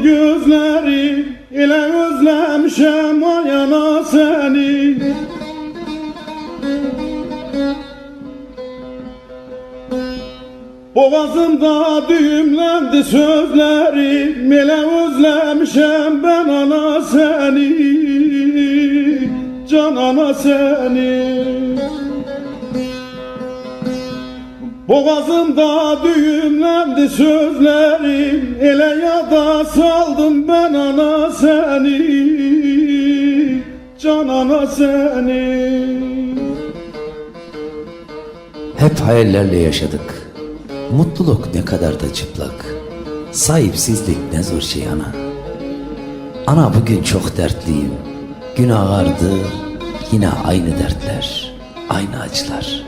gözleri, elə özləmişəm ayana səni. Boğazımda düğümləndi sözlərim, elə özləmişəm ben ana səni, can ana səni. Boğazımda düğümləndi sözlərim, elə yada saldım ben ana səni, can ana səni. Hep hayallerle yaşadık. Mutluluk ne kadar da çıplak. Sahipsizlik ne zor şey ana. Ana bugün çok dertliyim. Gün ağardı, yine aynı dertler, aynı acılar.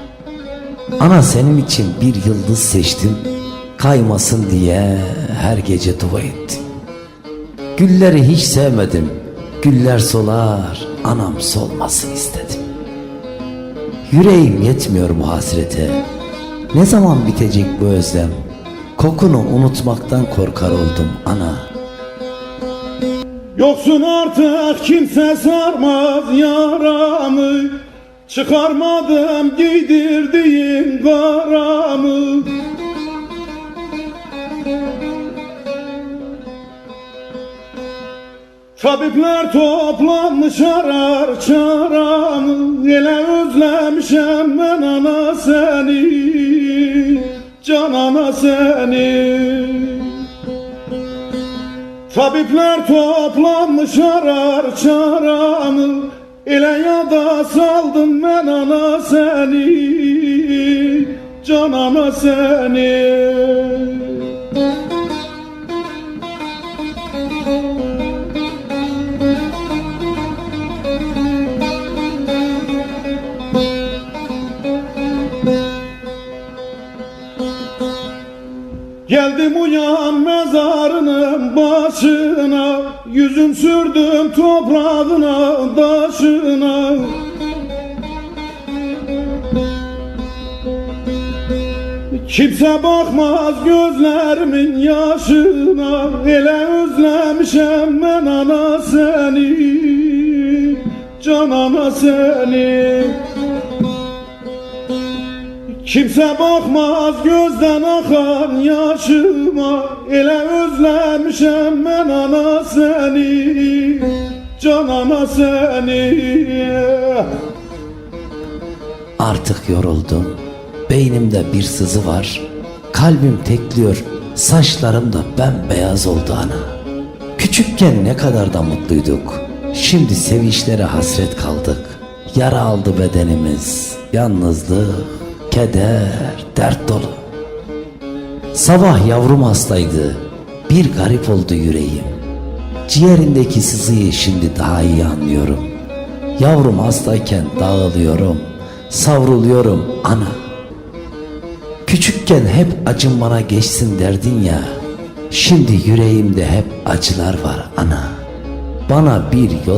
Ana senin için bir yıldız seçtim, kaymasın diye her gece dua ettim. Gülleri hiç sevmedim, güller solar, anam solmasın istedim. Yüreğim yetmiyor bu hasrete. Ne zaman bitecek bu özlem? Kokunu unutmaktan korkar oldum ana. Yoksun artık kimse sarmaz yaramı, çıkarmadım giydirdiğim karamı. Tabipler toplanmış arar çaramı, elə özləmişəm ben ana səni, can ana səni. Tabipler toplanmış arar çaramı, elə yada saldım ben ana səni, can ana səni. Geldim uyan mezarının başına, yüzüm sürdüm toprağına taşına. Kimse bakmaz gözlerimin yaşına, elə özləmişəm ben ana səni, can ana səni. Kimse bakmaz gözden akan yaşıma, elə özləmişəm ben ana səni, can ana səni. Artık yoruldum, beynimde bir sızı var. Kalbim tekliyor, saçlarım da bembeyaz oldu ana. Küçükken ne kadar da mutluyduk, şimdi sevinçlere hasret kaldık. Yara aldı bedenimiz, yalnızlık, keder, dert dolu. Sabah yavrum hastaydı, bir garip oldu yüreğim. Ciğerindeki sızıyı şimdi daha iyi anlıyorum. Yavrum hastayken dağılıyorum, savruluyorum ana. Küçükken hep acın bana geçsin derdin ya, şimdi yüreğimde hep acılar var ana. Bana bir yol